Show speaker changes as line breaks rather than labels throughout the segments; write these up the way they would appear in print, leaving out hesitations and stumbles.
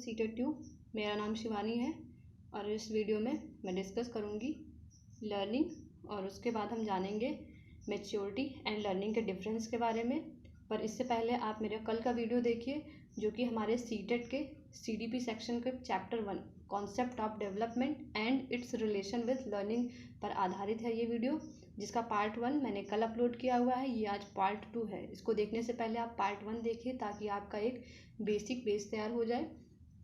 CTET 2। मेरा नाम शिवानी है और इस वीडियो में मैं डिस्कस करूँगी लर्निंग और उसके बाद हम जानेंगे मैच्योरिटी एंड लर्निंग के डिफरेंस के बारे में। पर इससे पहले आप मेरा कल का वीडियो देखिए जो कि हमारे सीटेट के CDP सेक्शन के chapter 1 concept of development and it's relation with learning पर आधारित है ये वीडियो, जिसका पार्ट 1 मैंने कल अपलोड किया हुआ है। ये आज पार्ट 2 है। इसको देखने से पहले आप पार्ट 1 देखिए ताकि आपका एक बेसिक बेस तैयार हो जाए,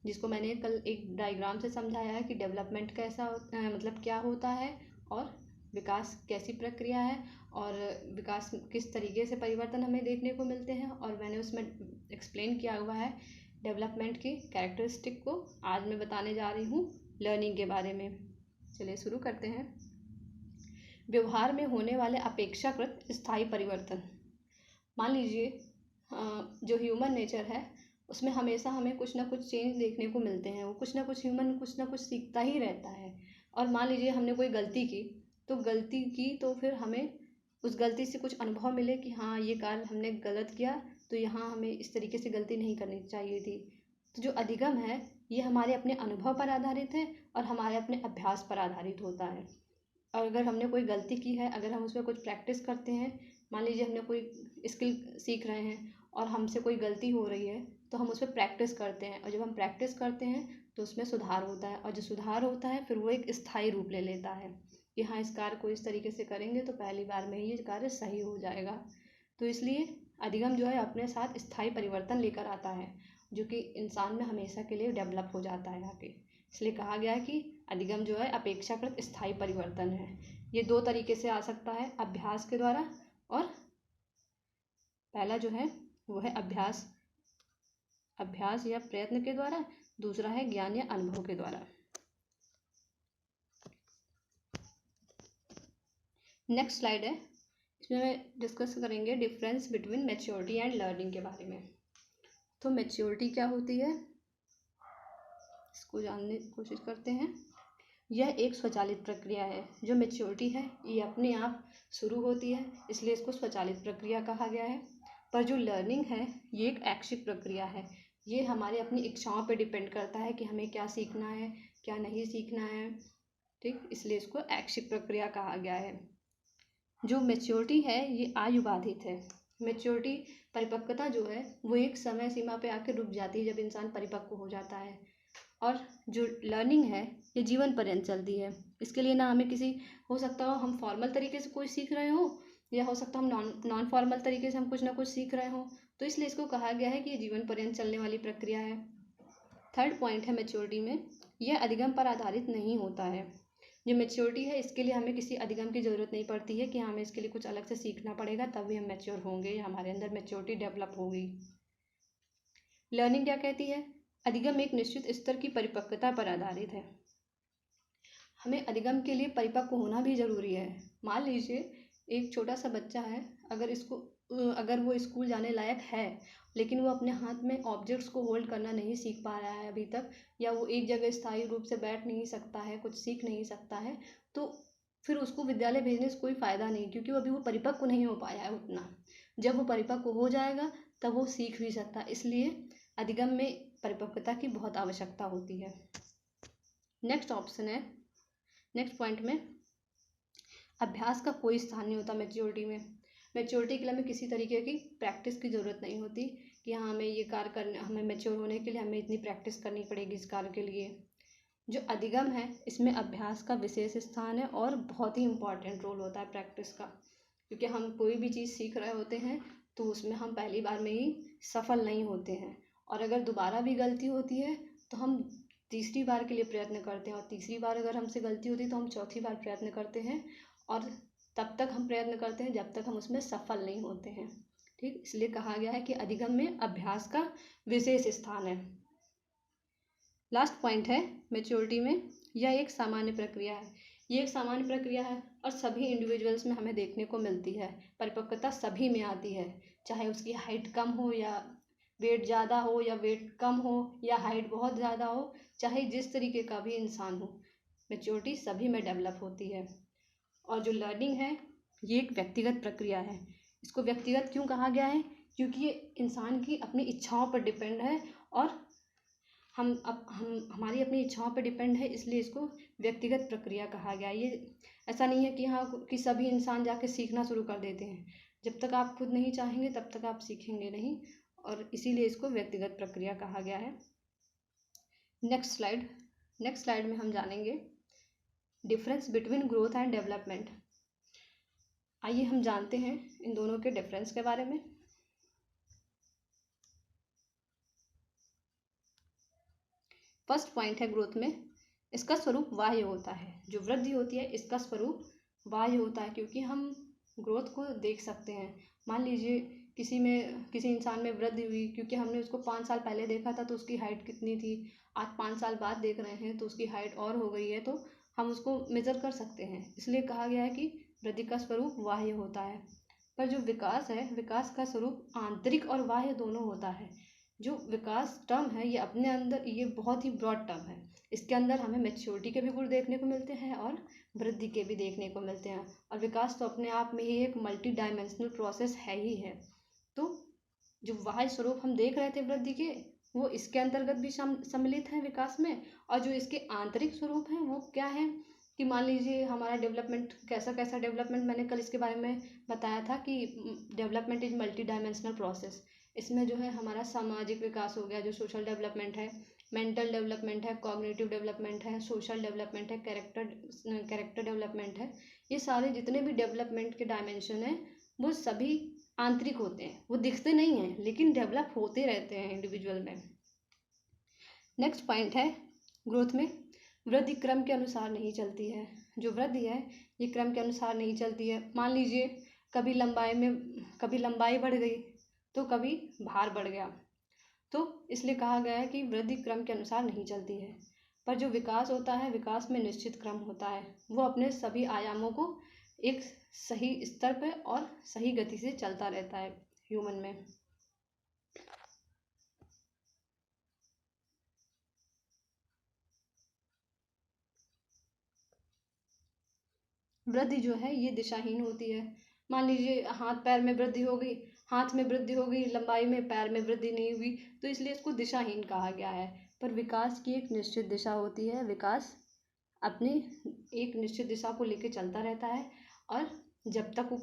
जिसको मैंने कल एक डायग्राम से समझाया है कि डेवलपमेंट कैसा मतलब क्या होता है और विकास कैसी प्रक्रिया है और विकास किस तरीके से परिवर्तन हमें देखने को मिलते हैं। और मैंने उसमें एक्सप्लेन किया हुआ है डेवलपमेंट की कैरेक्टरिस्टिक को। आज मैं बताने जा रही हूँ लर्निंग के बारे में। चलिए शुरू करते हैं। व्यवहार में होने वाले अपेक्षाकृत स्थायी परिवर्तन। मान लीजिए जो ह्यूमन नेचर है उसमें हमेशा हमें कुछ ना कुछ चेंज देखने को मिलते हैं। वो कुछ ना कुछ ह्यूमन कुछ ना कुछ सीखता ही रहता है। और मान लीजिए हमने कोई गलती की तो फिर हमें उस गलती से कुछ अनुभव मिले कि हाँ ये कार्य हमने गलत किया, तो यहाँ हमें इस तरीके से गलती नहीं करनी चाहिए थी। तो जो अधिगम है ये हमारे अपने अनुभव पर आधारित है और हमारे अपने अभ्यास पर आधारित होता है। और अगर हमने कोई गलती की है, अगर हम उसमें कुछ प्रैक्टिस करते हैं, मान लीजिए हमने कोई स्किल सीख रहे हैं और हमसे कोई गलती हो रही है तो हम उस पर प्रैक्टिस करते हैं और जब हम प्रैक्टिस करते हैं तो उसमें सुधार होता है और जो सुधार होता है फिर वो एक स्थायी रूप ले लेता है कि हाँ इस कार्य को इस तरीके से करेंगे तो पहली बार में ही ये कार्य सही हो जाएगा। तो इसलिए अधिगम जो है अपने साथ स्थायी परिवर्तन लेकर आता है जो कि इंसान में हमेशा के लिए डेवलप हो जाता है आगे। इसलिए कहा गया है कि अधिगम जो है अपेक्षाकृत स्थायी परिवर्तन है। ये दो तरीके से आ सकता है, अभ्यास के द्वारा, और पहला जो है वो है अभ्यास या प्रयत्न के द्वारा, दूसरा है ज्ञान या अनुभव के द्वारा। नेक्स्ट स्लाइड है, इसमें मैं डिस्कस करेंगे difference between maturity and learning के बारे में। तो मैच्योरिटी क्या होती है इसको जानने की कोशिश करते हैं। यह एक स्वचालित प्रक्रिया है। जो मैच्योरिटी है ये अपने आप शुरू होती है, इसलिए इसको स्वचालित प्रक्रिया कहा गया है। पर जो लर्निंग है ये एक ऐच्छिक प्रक्रिया है। ये हमारे अपनी इच्छाओं पे डिपेंड करता है कि हमें क्या सीखना है क्या नहीं सीखना है, ठीक, इसलिए इसको ऐच्छिक प्रक्रिया कहा गया है। जो मैच्योरिटी है ये आयु बाधित है। मैच्योरिटी परिपक्वता जो है वो एक समय सीमा पे आके रुक जाती है जब इंसान परिपक्व हो जाता है। और जो लर्निंग है ये जीवन पर्यंत चलती है। इसके लिए ना हमें किसी, हो सकता हो हम फॉर्मल तरीके से कोई सीख रहे हो या हो सकता हम नॉन फॉर्मल तरीके से हम कुछ ना कुछ सीख रहे हो, तो इसलिए इसको कहा गया है कि ये जीवन पर्यंत चलने वाली प्रक्रिया है। थर्ड पॉइंट है मैच्योरिटी में, यह अधिगम पर आधारित नहीं होता है। जो मैच्योरिटी है इसके लिए हमें किसी अधिगम की ज़रूरत नहीं पड़ती है कि हमें इसके लिए कुछ अलग से सीखना पड़ेगा तभी हम मैच्योर होंगे या हमारे अंदर मैच्योरिटी डेवलप होगी। लर्निंग क्या कहती है? अधिगम एक निश्चित स्तर की परिपक्वता पर आधारित है। हमें अधिगम के लिए परिपक्व होना भी ज़रूरी है। मान लीजिए एक छोटा सा बच्चा है, अगर वो स्कूल जाने लायक है लेकिन वो अपने हाथ में ऑब्जेक्ट्स को होल्ड करना नहीं सीख पा रहा है अभी तक, या वो एक जगह स्थायी रूप से बैठ नहीं सकता है, कुछ सीख नहीं सकता है, तो फिर उसको विद्यालय भेजने से कोई फ़ायदा नहीं, क्योंकि वो अभी वो परिपक्व नहीं हो पाया है उतना। जब वो परिपक्व हो जाएगा तब वो सीख भी सकता है। इसलिए अधिगम में परिपक्वता की बहुत आवश्यकता होती है। नेक्स्ट ऑप्शन है, नेक्स्ट पॉइंट में, अभ्यास का कोई स्थान नहीं होता मैच्योरिटी में। मैच्योरिटी के लिए हमें किसी तरीके की प्रैक्टिस की ज़रूरत नहीं होती कि हाँ हमें ये कार्य करने, हमें मैच्योर होने के लिए हमें इतनी प्रैक्टिस करनी पड़ेगी इस कार्य के लिए। जो अधिगम है इसमें अभ्यास का विशेष स्थान है और बहुत ही इम्पॉर्टेंट रोल होता है प्रैक्टिस का, क्योंकि हम कोई भी चीज़ सीख रहे होते हैं तो उसमें हम पहली बार में ही सफल नहीं होते हैं, और अगर दोबारा भी गलती होती है तो हम तीसरी बार के लिए प्रयत्न करते हैं, और तीसरी बार अगर हमसे गलती होती है तो हम चौथी बार प्रयत्न करते हैं, और तब तक हम प्रयत्न करते हैं जब तक हम उसमें सफल नहीं होते हैं, ठीक। इसलिए कहा गया है कि अधिगम में अभ्यास का विशेष स्थान है। लास्ट पॉइंट है मैच्योरिटी में, यह एक सामान्य प्रक्रिया है। ये एक सामान्य प्रक्रिया है और सभी इंडिविजुअल्स में हमें देखने को मिलती है। परिपक्वता सभी में आती है, चाहे उसकी हाइट कम हो या वेट ज़्यादा हो या वेट कम हो या हाइट बहुत ज़्यादा हो, चाहे जिस तरीके का भी इंसान हो, मैच्योरिटी सभी में डेवलप होती है। और जो लर्निंग है ये एक व्यक्तिगत प्रक्रिया है। इसको व्यक्तिगत क्यों कहा गया है? क्योंकि ये इंसान की अपनी इच्छाओं पर डिपेंड है और हम हमारी अपनी इच्छाओं पर डिपेंड है, इसलिए इसको व्यक्तिगत प्रक्रिया कहा गया। ये ऐसा नहीं है कि हाँ कि सभी इंसान जाके सीखना शुरू कर देते हैं। जब तक आप खुद नहीं चाहेंगे तब तक आप सीखेंगे नहीं, और इसीलिए इसको व्यक्तिगत प्रक्रिया कहा गया है। नेक्स्ट स्लाइड में हम जानेंगे difference between growth and development. आइए हम जानते हैं इन दोनों के डिफरेंस के बारे में। फर्स्ट पॉइंट है ग्रोथ में, इसका स्वरूप बाह्य होता है। जो वृद्धि होती है इसका स्वरूप बाह्य होता है, क्योंकि हम ग्रोथ को देख सकते हैं। मान लीजिए किसी इंसान में वृद्धि हुई, क्योंकि हमने उसको 5 साल पहले देखा था तो उसकी हाइट कितनी थी, आज 5 साल बाद देख रहे हैं तो उसकी हाइट और हो गई है, तो हम उसको मेज़र कर सकते हैं। इसलिए कहा गया है कि वृद्धि का स्वरूप बाह्य होता है। पर जो विकास है, विकास का स्वरूप आंतरिक और बाह्य दोनों होता है। जो विकास टर्म है ये अपने अंदर ये बहुत ही ब्रॉड टर्म है। इसके अंदर हमें मैच्योरिटी के भी गुण देखने को मिलते हैं और वृद्धि के भी देखने को मिलते हैं। और विकास तो अपने आप में ही एक मल्टी डायमेंशनल प्रोसेस है ही है। तो जो बाह्य स्वरूप हम देख रहे थे वृद्धि के, वो इसके अंतर्गत भी सम्मिलित है विकास में। और जो इसके आंतरिक स्वरूप हैं वो क्या है कि मान लीजिए हमारा डेवलपमेंट कैसा कैसा डेवलपमेंट, मैंने कल इसके बारे में बताया था कि development is multi dimensional process. इसमें जो है हमारा सामाजिक विकास हो गया, जो सोशल डेवलपमेंट है, मेंटल डेवलपमेंट है, कॉग्निटिव डेवलपमेंट है, सोशल डेवलपमेंट है, कैरेक्टर डेवलपमेंट है। ये सारे जितने भी डेवलपमेंट के डायमेंशन हैं वो सभी आंतरिक होते हैं, वो दिखते नहीं हैं लेकिन डेवलप होते रहते हैं इंडिविजुअल में। नेक्स्ट पॉइंट है ग्रोथ में, वृद्धि क्रम के अनुसार नहीं चलती है। जो वृद्धि है ये क्रम के अनुसार नहीं चलती है। मान लीजिए कभी लंबाई बढ़ गई तो कभी भार बढ़ गया, तो इसलिए कहा गया है कि वृद्धि क्रम के अनुसार नहीं चलती है। पर जो विकास होता है, विकास में निश्चित क्रम होता है, वो अपने सभी आयामों को एक सही स्तर पे और सही गति से चलता रहता है ह्यूमन में। वृद्धि जो है ये दिशाहीन होती है। मान लीजिए हाथ में वृद्धि हो गई, लंबाई में, पैर में वृद्धि नहीं हुई, तो इसलिए इसको दिशाहीन कहा गया है। पर विकास की एक निश्चित दिशा होती है, विकास अपनी एक निश्चित दिशा को लेकर चलता रहता है, और जब तक वो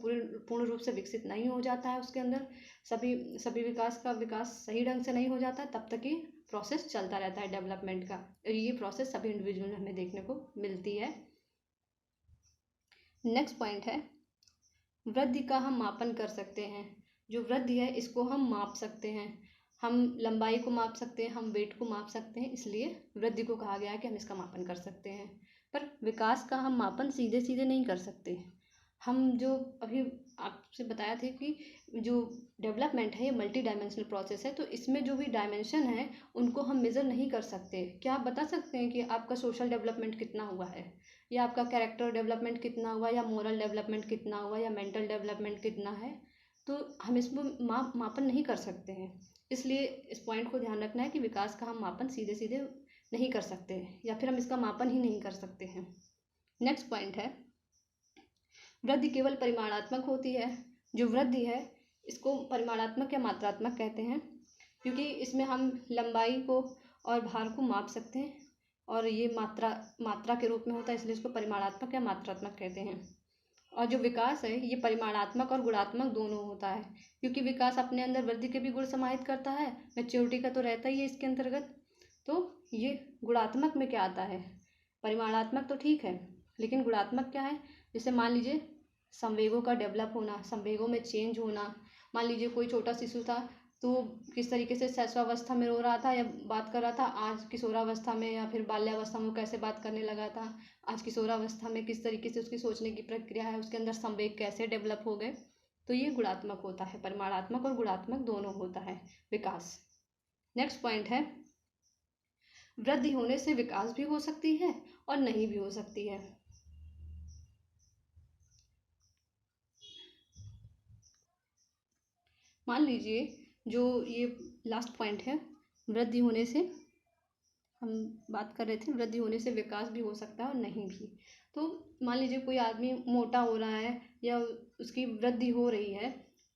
पूर्ण रूप से विकसित नहीं हो जाता है, उसके अंदर सभी विकास सही ढंग से नहीं हो जाता है, तब तक ये प्रोसेस चलता रहता है डेवलपमेंट का। और ये प्रोसेस सभी इंडिविजुअल में हमें देखने को मिलती है। नेक्स्ट पॉइंट है वृद्धि का हम मापन कर सकते हैं। जो वृद्धि है इसको हम माप सकते हैं, हम लंबाई को माप सकते हैं, हम वेट को माप सकते हैं, इसलिए वृद्धि को कहा गया है कि हम इसका मापन कर सकते हैं। पर विकास का हम मापन सीधे सीधे नहीं कर सकते। हम जो अभी आपसे बताया थे कि जो डेवलपमेंट है ये मल्टी डायमेंशनल प्रोसेस है, तो इसमें जो भी डायमेंशन है उनको हम मेज़र नहीं कर सकते। क्या आप बता सकते हैं कि आपका सोशल डेवलपमेंट कितना हुआ है, या आपका कैरेक्टर डेवलपमेंट कितना हुआ, या मोरल डेवलपमेंट कितना हुआ, या मेंटल डेवलपमेंट कितना है? तो हम इसको मापन नहीं कर सकते हैं। इसलिए इस पॉइंट को ध्यान रखना है कि विकास का हम मापन सीधे सीधे नहीं कर सकते, या फिर हम इसका मापन ही नहीं कर सकते हैं। नेक्स्ट पॉइंट है वृद्धि केवल परिमाणात्मक होती है। जो वृद्धि है इसको परिमाणात्मक या मात्रात्मक कहते हैं, क्योंकि इसमें हम लंबाई को और भार को माप सकते हैं, और ये मात्रा के रूप में होता है, इसलिए इसको परिमाणात्मक या मात्रात्मक कहते हैं। और जो विकास है ये परिमाणात्मक और गुणात्मक दोनों होता है, क्योंकि विकास अपने अंदर वृद्धि के भी गुण समाहित करता है, मैच्योरिटी का तो रहता ही है इसके अंतर्गत। तो ये गुणात्मक में क्या आता है, परिमाणात्मक तो ठीक है लेकिन गुणात्मक क्या है, जैसे मान लीजिए संवेगों का डेवलप होना, संवेगों में चेंज होना। मान लीजिए कोई छोटा शिशु था तो किस तरीके से शैशवावस्था में रो रहा था या बात कर रहा था, आज किशोरावस्था में या फिर बाल्यावस्था में कैसे बात करने लगा था, आज किशोरावस्था में किस तरीके से उसकी सोचने की प्रक्रिया है, उसके अंदर संवेग कैसे डेवलप हो गए। तो ये गुणात्मक होता है, परिमाणात्मक और गुणात्मक दोनों होता है विकास। नेक्स्ट पॉइंट है वृद्धि होने से विकास भी हो सकती है और नहीं भी हो सकती है। मान लीजिए जो ये लास्ट पॉइंट है, वृद्धि होने से हम बात कर रहे थे, वृद्धि होने से विकास भी हो सकता है और नहीं भी। तो मान लीजिए कोई आदमी मोटा हो रहा है या उसकी वृद्धि हो रही है,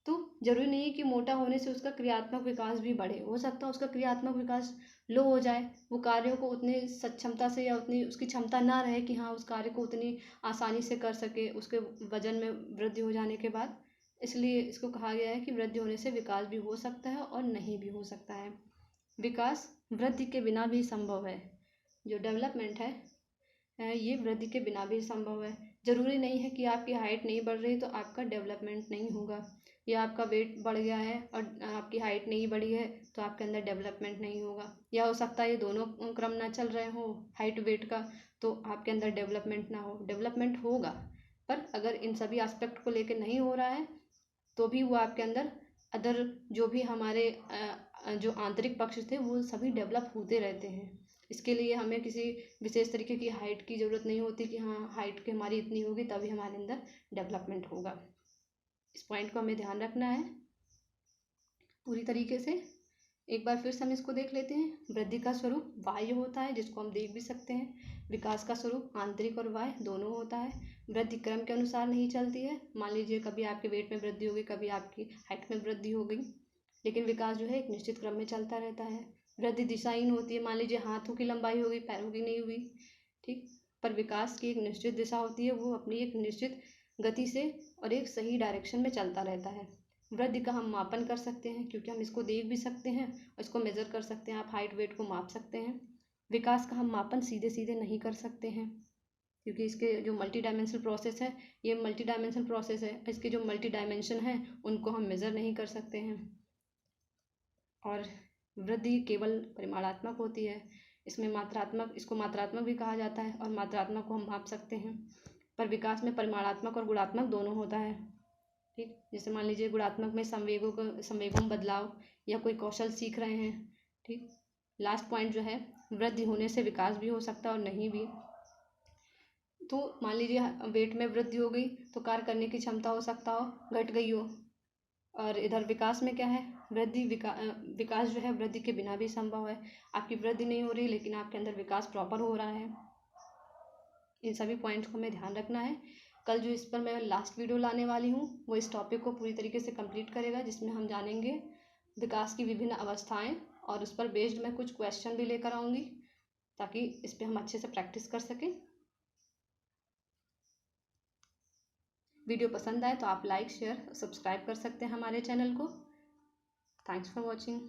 तो जरूरी नहीं है कि मोटा होने से उसका क्रियात्मक विकास भी बढ़े। हो सकता है उसका क्रियात्मक विकास लो हो जाए, वो कार्यों को उतनी सक्षमता से या उतनी उसकी क्षमता ना रहे कि हाँ उस कार्य को उतनी आसानी से कर सके उसके वजन में वृद्धि हो जाने के बाद। इसलिए इसको कहा गया है कि वृद्धि होने से विकास भी हो सकता है और नहीं भी हो सकता है। विकास वृद्धि के बिना भी संभव है। जो डेवलपमेंट है ये वृद्धि के बिना भी संभव है। ज़रूरी नहीं है कि आपकी हाइट नहीं बढ़ रही तो आपका डेवलपमेंट नहीं होगा, या आपका वेट बढ़ गया है और आपकी हाइट नहीं बढ़ी है तो आपके अंदर डेवलपमेंट नहीं होगा, या हो सकता है ये दोनों क्रम ना चल रहे हों हाइट वेट का तो आपके अंदर डेवलपमेंट ना हो। डेवलपमेंट होगा, पर अगर इन सभी एस्पेक्ट को लेकर नहीं हो रहा है तो भी वो आपके अंदर अदर जो भी हमारे जो आंतरिक पक्ष थे वो सभी डेवलप होते रहते हैं। इसके लिए हमें किसी विशेष तरीके की हाइट की ज़रूरत नहीं होती कि हाँ हाइट की हमारी इतनी होगी तभी हमारे अंदर डेवलपमेंट होगा। इस पॉइंट को हमें ध्यान रखना है पूरी तरीके से। एक बार फिर से हम इसको देख लेते हैं। वृद्धि का स्वरूप बाह्य होता है जिसको हम देख भी सकते हैं। विकास का स्वरूप आंतरिक और बाह्य दोनों होता है। वृद्धि क्रम के अनुसार नहीं चलती है। मान लीजिए कभी आपके वेट में वृद्धि हो गई, कभी आपकी हाइट में वृद्धि हो गई, लेकिन विकास जो है एक निश्चित क्रम में चलता रहता है। वृद्धि दिशाहीन होती है। मान लीजिए हाथों की लंबाई हो गई, पैरों की नहीं हुई, ठीक। पर विकास की एक निश्चित दिशा होती है, वो अपनी एक निश्चित गति से और एक सही डायरेक्शन में चलता रहता है। वृद्धि का हम मापन कर सकते हैं क्योंकि हम इसको देख भी सकते हैं और इसको मेज़र कर सकते हैं। आप हाइट वेट को माप सकते हैं। विकास का हम मापन सीधे सीधे नहीं कर सकते हैं क्योंकि इसके जो मल्टी डायमेंशनल प्रोसेस है, ये मल्टी डायमेंशनल प्रोसेस है। इसके जो मल्टी डायमेंशन हैं उनको हम मेज़र नहीं कर सकते हैं। और वृद्धि केवल परिमाणात्मक होती है। इसमें मात्रात्मक, इसको मात्रात्मक भी कहा जाता है और मात्रात्मक को हम माप सकते हैं, पर विकास में परिमाणात्मक और गुणात्मक दोनों होता है, ठीक। जैसे मान लीजिए गुणात्मक में संवेगों में बदलाव या कोई कौशल सीख रहे हैं, ठीक। लास्ट पॉइंट जो है, वृद्धि होने से विकास भी हो सकता है और नहीं भी। तो मान लीजिए वेट में वृद्धि हो गई तो कार्य करने की क्षमता हो सकता हो घट गई हो, और इधर विकास में क्या है, विकास जो है वृद्धि के बिना भी संभव है। आपकी वृद्धि नहीं हो रही लेकिन आपके अंदर विकास प्रॉपर हो रहा है। इन सभी पॉइंट्स को हमें ध्यान रखना है। कल जो इस पर मैं लास्ट वीडियो लाने वाली हूँ वो इस टॉपिक को पूरी तरीके से कंप्लीट करेगा, जिसमें हम जानेंगे विकास की विभिन्न अवस्थाएं, और उस पर बेस्ड मैं कुछ क्वेश्चन भी लेकर आऊँगी ताकि इस पर हम अच्छे से प्रैक्टिस कर सकें। वीडियो पसंद आए तो आप लाइक शेयर सब्सक्राइब कर सकते हैं हमारे चैनल को। Thanks for watching.